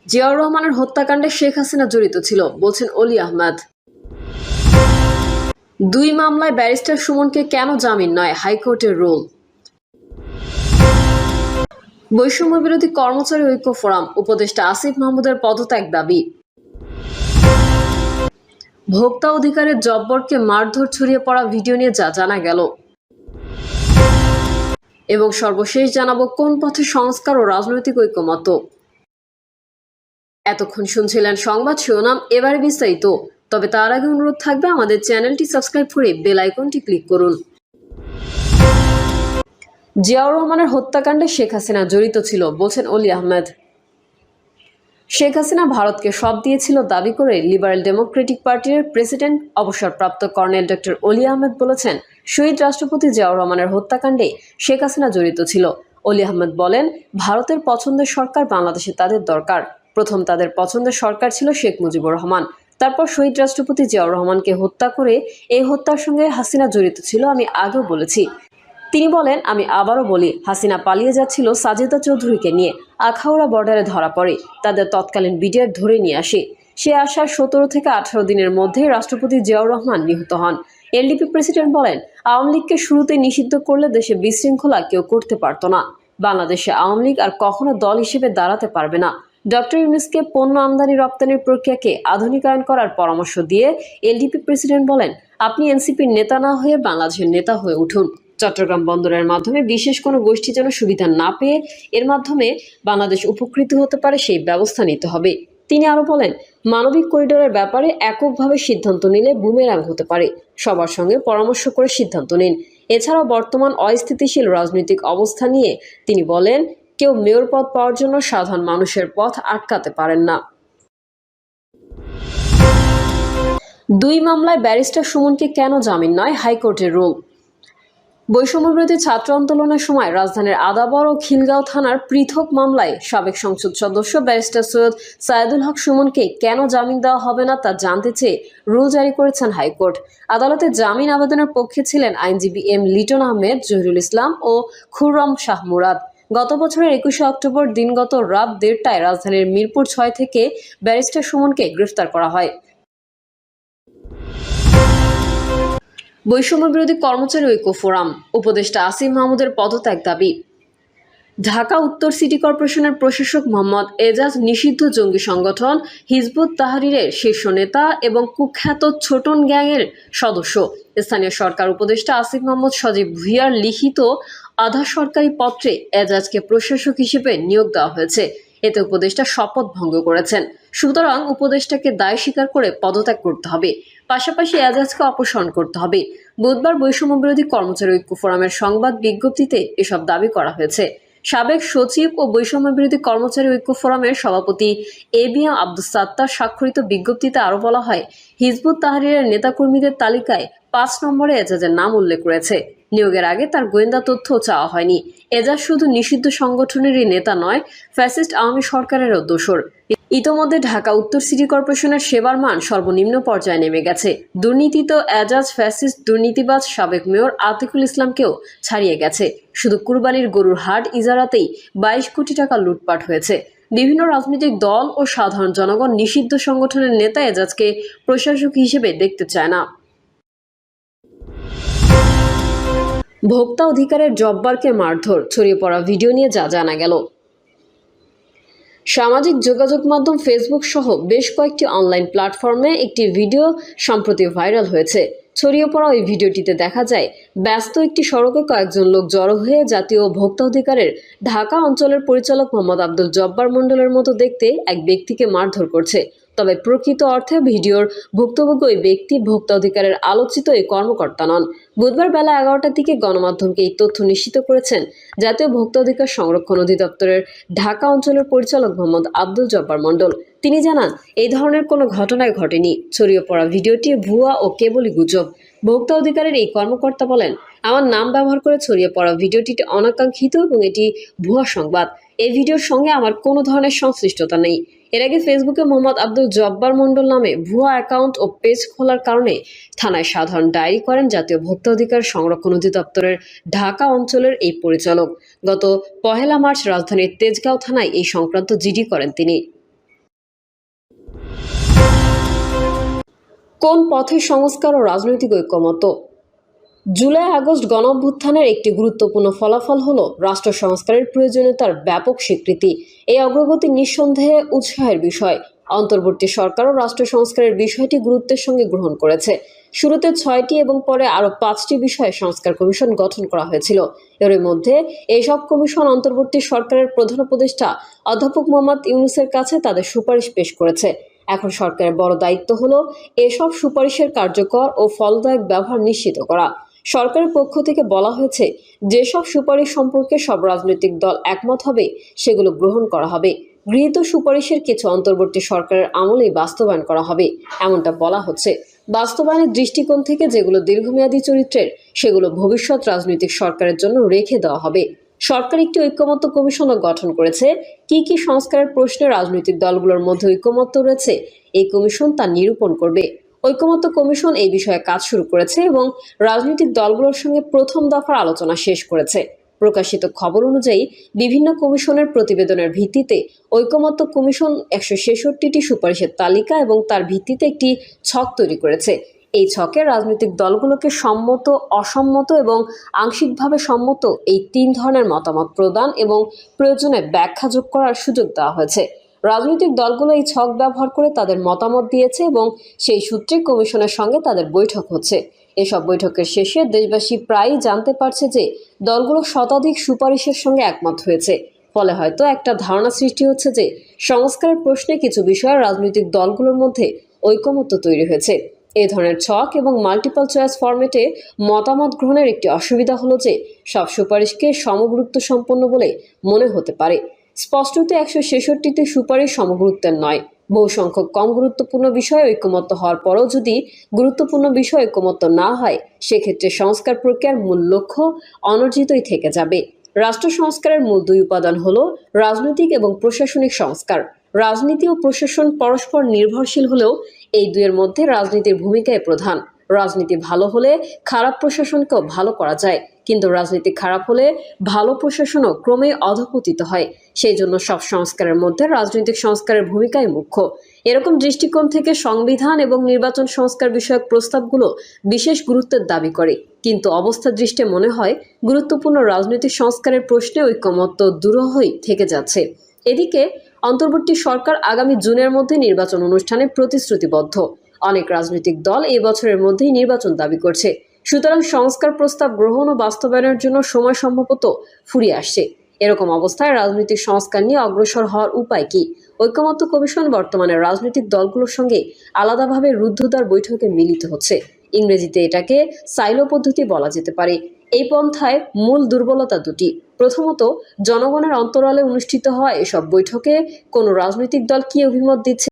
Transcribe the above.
জিয়াউর রহমানের হত্যাকাণ্ডে শেখ হাসিনা জড়িত ছিল বলছেন অলি আহমেদ। 2 মামলায় ব্যারিস্টার সুমনকে কেন জামিন নয়, হাইকোর্টের রুল। বৈষম্য বিরোধী কর্মচারী ঐক্য ফোরাম, উপদেষ্টা আসিফ মাহমুদের পদত্যাগ দাবি। ভোক্তা অধিকারের জব্বরকে মারধর ছড়িয়ে পড়া ভিডিও নিয়ে যা জানা গেল। এবং সর্বশেষ জানাবো কোন পথে সংস্কার ও রাজনৈতিক ঐক্যমত্য। এতক্ষণ শুনছিলেন সংবাদ শিরোনাম, এবারে বিস্তারিত। তবে তার আগে অনুরোধ থাকবে আমাদের চ্যানেলটি সাবস্ক্রাইব করে বেল আইকনটি ক্লিক করুন। জিয়াউর রহমানের হত্যাকাণ্ডে শেখ হাসিনা জড়িত ছিল বলছেন অলি আহমেদ। শেখ হাসিনা ভারতকে সব দিয়েছিল দাবি করে লিবারেল ডেমোক্রেটিক পার্টির প্রেসিডেন্ট অবসরপ্রাপ্ত কর্নেল ডক্টর অলি আহমেদ বলেছেন, শহীদ রাষ্ট্রপতি জিয়াউর রহমানের হত্যাকাণ্ডে শেখ হাসিনা জড়িত ছিল। অলি আহমেদ বলেন, ভারতের পছন্দের সরকার বাংলাদেশে তাদের দরকার। প্রথম তাদের পছন্দের সরকার ছিল শেখ মুজিবুর রহমান, তারপর শহীদ রাষ্ট্রপতি জিয়াউর রহমানকে হত্যা করে এই হত্যার সঙ্গে হাসিনা জড়িত ছিল, আমি আগেও বলেছি। তিনি বলেন, আমি আবারও বলি, হাসিনা পালিয়ে যাচ্ছিল সাজেদা চৌধুরীকে নিয়ে, আখাউড়া বর্ডারে ধরা পড়ে, তাদের তৎকালীন বিডিআর ধরে নিয়ে আসে। সে আসার 17 থেকে 18 দিনের মধ্যে রাষ্ট্রপতি জিয়াউর রহমান নিহত হন। এলডিপি প্রেসিডেন্ট বলেন, আওয়ামী লীগকে শুরুতেই নিষিদ্ধ করলে দেশে বিশৃঙ্খলা কেউ করতে পারত না। বাংলাদেশে আওয়ামী লীগ আর কখনো দল হিসেবে দাঁড়াতে পারবে না। ডক্টর ইউনূসকে পণ্য আমদানি রপ্তানির প্রক্রিয়াকে আধুনিকায়ন করার পরামর্শ দিয়ে এলডিপি প্রেসিডেন্ট বলেন, আপনি এনসিপির নেতা না হয়ে বাংলাদেশের নেতা হয়ে উঠুন। চট্টগ্রাম বন্দরের মাধ্যমে বিশেষ কোনো গোষ্ঠী যেন সুবিধা না পেয়ে এর মাধ্যমে বাংলাদেশ উপকৃত হতে পারে, সেই ব্যবস্থা নিতে হবে। তিনি আরো বলেন, মানবিক করিডোরের ব্যাপারে এককভাবে সিদ্ধান্ত নিলে বুমেরাং হতে পারে, সবার সঙ্গে পরামর্শ করে সিদ্ধান্ত নিন। এছাড়াও বর্তমান অস্থিতিশীল রাজনৈতিক অবস্থা নিয়ে তিনি বলেন, কেউ মেয়র পদ পাওয়ার জন্য সাধারণ মানুষের পথ আটকাতে পারেন না। 2 মামলায় ব্যারিস্টার সুমনকে কেন জামিন নয়, হাইকোর্টের রুল। বৈষম্য বিরোধী ছাত্র আন্দোলনের সময় রাজধানীর আদাবর ও খিলগাঁও থানার পৃথক মামলায় সাবেক সংসদ সদস্য ব্যারিস্টার সৈয়দ সায়েদুল হক সুমনকে কেন জামিন দেওয়া হবে না তা জানতে চেয়ে রুল জারি করেছেন হাইকোর্ট। আদালতে জামিন আবেদনের পক্ষে ছিলেন আইনজীবী এম লিটন আহমেদ, জহিরুল ইসলাম ও খুররম শাহ মুরাদ। গত বছরের 21শে অক্টোবর দিনগত রাত 1:30টায় রাজধানীর মিরপুর 6 থেকে ব্যারিস্টার সুমনকে গ্রেফতার করা হয়। বৈষম্য বিরোধী কর্মচারী ঐক্য ফোরাম, উপদেষ্টা আসিফ মাহমুদের পদত্যাগ দাবি। ঢাকা উত্তর সিটি কর্পোরেশনের প্রশাসক মোহাম্মদ এজাজ নিষিদ্ধ জঙ্গি সংগঠন হিজবুত তাহরিরের শীর্ষ নেতা এবং কুখ্যাত ছোটন গ্যাংয়ের সদস্য। স্থানীয় সরকার উপদেষ্টা আসিফ মাহমুদ সজীব ভুঁইয়ার লিখিত আধা সরকারি পত্রে এজাজকে প্রশাসক হিসেবে নিয়োগ দেওয়া হয়েছে। এতে উপদেষ্টা শপথ ভঙ্গ করেছেন, সুতরাং উপদেষ্টাকে দায় স্বীকার করে পদত্যাগ করতে হবে, পাশাপাশি এজাজকে অপসারণ করতে হবে। বুধবার বৈষম্য বিরোধী কর্মচারী ঐক্য ফোরামের সংবাদ বিজ্ঞপ্তিতে এসব দাবি করা হয়েছে। সাবেক সচিব ও বৈষম্য বিরোধী কর্মচারী ঐক্য ফোরামের সভাপতি এবিএম আব্দুস সাত্তার স্বাক্ষরিত বিজ্ঞপ্তিতে আরও বলা হয়, হিজবুত তাহরিরের নেতাকর্মীদের তালিকায় 5 নম্বরে এজাজের নাম উল্লেখ রয়েছে। নিয়োগের আগে তার গোয়েন্দা তথ্য চাওয়া হয়নি। এজাজ শুধু নিষিদ্ধ সংগঠনেরই নেতা নয়, ফ্যাসিস্ট আওয়ামী সরকারেরও দোসর। ইতোমধ্যে ঢাকা উত্তর সিটি কর্পোরেশনের সেবার মান সর্বনিম্ন পর্যায়ে নেমে গেছে। দুর্নীতিত এজাজ ফ্যাসিস্ট দুর্নীতিবাজ সাবেক মেয়র আতিকুল ইসলামকেও ছাড়িয়ে গেছে। শুধু কুরবানির গরুর হাট ইজারাতেই 22 কোটি টাকা লুটপাট হয়েছে। বিভিন্ন রাজনৈতিক দল ও সাধারণ জনগণ নিষিদ্ধ সংগঠনের নেতা এজাজকে প্রশাসক হিসেবে দেখতে চায় না। ভোক্তা অধিকারের জব্বারকে মারধর ছড়িয়ে পড়া ভিডিও নিয়ে যা জানা গেল। সামাজিক যোগাযোগ মাধ্যম ফেসবুক সহ বেশ কয়েকটি অনলাইন প্ল্যাটফর্মে একটি ভিডিও সম্প্রতি ভাইরাল হয়েছে। ছড়িয়ে পড়া ওই ভিডিওটিতে দেখা যায়, ব্যস্ত একটি সড়কে কয়েকজন লোক জড়ো হয়ে জাতীয় ভোক্তা অধিকারের ঢাকা অঞ্চলের পরিচালক মোহাম্মদ আব্দুল জব্বার মণ্ডলের মতো দেখতে এক ব্যক্তিকে মারধর করছে। তবে প্রকৃত অর্থে ভিডিওর ভুক্তভোগী ওই ব্যক্তি ভোক্তা অধিকারের আলোচিত এই কর্মকর্তা নন। বুধবার বেলা 11টার দিকে গণমাধ্যমকে এই তথ্য নিশ্চিত করেছেন জাতীয় ভোক্তা অধিকার সংরক্ষণ অধিদপ্তরের ঢাকা অঞ্চলের পরিচালক মোহাম্মদ আব্দুল জব্বার মণ্ডল। তিনি জানান, এই ধরনের কোনো ঘটনাই ঘটেনি। ছড়িয়ে পড়া ভিডিওটি ভুয়া ও কেবলই গুজব। ভোক্তা অধিকারের এই কর্মকর্তা বলেন, আমার নাম ব্যবহার করে ছড়িয়ে পড়া ভিডিওটি অনাকাঙ্ক্ষিত এবং এটি ভুয়া সংবাদ। এই ভিডিওর সঙ্গে আমার কোনো ধরনের সংশ্লিষ্টতা নেই। এর আগে ফেসবুকে মোহাম্মদ আব্দুল জব্বার মণ্ডল নামে ভুয়া অ্যাকাউন্ট ও পেজ খোলার কারণে থানায় সাধারণ ডায়েরি করেন জাতীয় ভোক্তা অধিকার সংরক্ষণ অধিদপ্তরের ঢাকা অঞ্চলের এই পরিচালক। গত 1 মার্চ রাজধানীর তেজগাঁও থানায় এই সংক্রান্ত জিডি করেন তিনি। কোন পথে সংস্কার ও রাজনৈতিক ঐকমত্য? জুলাই আগস্ট গণঅভ্যুত্থানের একটি গুরুত্বপূর্ণ ফলাফল হলো রাষ্ট্র সংস্কারের প্রয়োজনীয়তার ব্যাপক স্বীকৃতি। এই অগ্রগতি নিঃসন্দেহে উৎসাহের বিষয়। অন্তর্বর্তী সরকারও রাষ্ট্র সংস্কারের বিষয়টি গুরুত্বের সঙ্গে গ্রহণ করেছে। শুরুতে 6টি এবং পরে আরও 5টি বিষয়ে সংস্কার কমিশন গঠন করা হয়েছিল। এর মধ্যে এইসব কমিশন অন্তর্বর্তী সরকারের প্রধান উপদেষ্টা অধ্যাপক মোহাম্মদ ইউনূসের কাছে তাদের সুপারিশ পেশ করেছে। এখন সরকারের বড় দায়িত্ব হলো এসব সুপারিশের কার্যকর ও ফলদায়ক ব্যবহার নিশ্চিত করা। সরকারের পক্ষ থেকে বলা হয়েছে, যেসব সুপারিশ সম্পর্কে সব রাজনৈতিক দল একমত হবে সেগুলো গ্রহণ করা হবে। গৃহীত সুপারিশের কিছু অন্তর্বর্তী সরকারের আমলেই বাস্তবায়ন করা হবে, এমনটা বলা হচ্ছে। বাস্তবায়নের দৃষ্টিকোণ থেকে যেগুলো দীর্ঘমেয়াদী চরিত্রের, সেগুলো ভবিষ্যৎ রাজনৈতিক সরকারের জন্য রেখে দেওয়া হবে। সরকার একটি ঐকমত্য কমিশনও গঠন করেছে। কি কি সংস্কারের প্রশ্নে রাজনৈতিক দলগুলোর মধ্যে ঐকমত্য রয়েছে, এই কমিশন তা নিরূপণ করবে। ঐকমত্য কমিশন এই বিষয়ে কাজ শুরু করেছে এবং রাজনৈতিক দলগুলোর সঙ্গে প্রথম দফার আলোচনা শেষ করেছে। প্রকাশিত খবর অনুযায়ী বিভিন্ন কমিশনের প্রতিবেদনের ভিত্তিতে ঐকমত্য কমিশন 166টি সুপারিশের তালিকা এবং তার ভিত্তিতে একটি ছক তৈরি করেছে। এই ছকে রাজনৈতিক দলগুলোকে সম্মত, অসম্মত এবং আংশিকভাবে সম্মত এই 3 ধরনের মতামত প্রদান এবং প্রয়োজনে ব্যাখ্যা যোগ করার সুযোগ দেওয়া হয়েছে। রাজনৈতিক দলগুলো এই ছক ব্যবহার করে তাদের মতামত দিয়েছে এবং সেই সূত্রে কমিশনের সঙ্গে তাদের বৈঠক হচ্ছে। এসব বৈঠকের শেষে দেশবাসী প্রায়ই জানতে পারছে যে দলগুলো শতাধিক সুপারিশের সঙ্গে একমত হয়েছে। ফলে হয়তো একটা ধারণা সৃষ্টি হচ্ছে যে সংস্কারের প্রশ্নে কিছু বিষয়ে রাজনৈতিক দলগুলোর মধ্যে ঐকমত্য তৈরি হয়েছে। এই ধরনের ছক এবং মাল্টিপল চয়েস ফরম্যাটে মতামত গ্রহণের একটি অসুবিধা হলো যে সব সুপারিশকে সমগুরুত্ব সম্পন্ন বলে মনে হতে পারে। স্পষ্টত 166টি সুপারিশ সমগুরুত্বের নয়। বহু সংখ্যক কম গুরুত্বপূর্ণ বিষয়ে ঐকমত্য হওয়ার পরও যদি গুরুত্বপূর্ণ বিষয়ে ঐকমত্য না হয়, সেক্ষেত্রে সংস্কার প্রক্রিয়ার মূল লক্ষ্য অনর্জিতই থেকে যাবে। রাষ্ট্র সংস্কারের মূল 2 উপাদান হলো রাজনৈতিক এবং প্রশাসনিক সংস্কার। রাজনীতি ও প্রশাসন পরস্পর নির্ভরশীল হলেও এই দুয়ের মধ্যে রাজনীতির ভূমিকাই প্রধান। রাজনীতি ভালো হলে খারাপ প্রশাসনকেও ভালো করা যায়, কিন্তু রাজনীতি খারাপ হলে ভালো প্রশাসনও ক্রমে অধঃপতিত হয়। সেই জন্য সব সংস্কারের মধ্যে রাজনৈতিক সংস্কারের ভূমিকাই মুখ্য। এরকম দৃষ্টিকোণ থেকে সংবিধান এবং নির্বাচন সংস্কার বিষয়ক প্রস্তাবগুলো বিশেষ গুরুত্বের দাবি করে, কিন্তু অবস্থা দৃষ্টে মনে হয় গুরুত্বপূর্ণ রাজনৈতিক সংস্কারের প্রশ্নে ঐকমত্য দুরূহই থেকে যাচ্ছে। এদিকে অন্তর্বর্তী সরকার আগামী জুনের মধ্যে নির্বাচন অনুষ্ঠানে প্রতিশ্রুতিবদ্ধ। অনেক রাজনৈতিক দল এই বছরের মধ্যেই নির্বাচন দাবি করছে। সুতরাং সংস্কার প্রস্তাব গ্রহণ ও বাস্তবায়নের জন্য সময় সম্ভবত ফুরিয়ে আসছে। এরকম অবস্থায় রাজনৈতিক সংস্কার নিয়ে অগ্রসর হওয়ার উপায় কি? ঐকমত্য কমিশন বর্তমানে রাজনৈতিক দলগুলোর সঙ্গে আলাদাভাবে রুদ্ধদ্বার বৈঠকে মিলিত হচ্ছে। ইংরেজিতে এটাকে সাইলো পদ্ধতি বলা যেতে পারে। এই পন্থায় মূল দুর্বলতা দুটি। প্রথমত, জনগণের অন্তরালে অনুষ্ঠিত হওয়া এসব বৈঠকে কোনো রাজনৈতিক দল কি অভিমত দিচ্ছে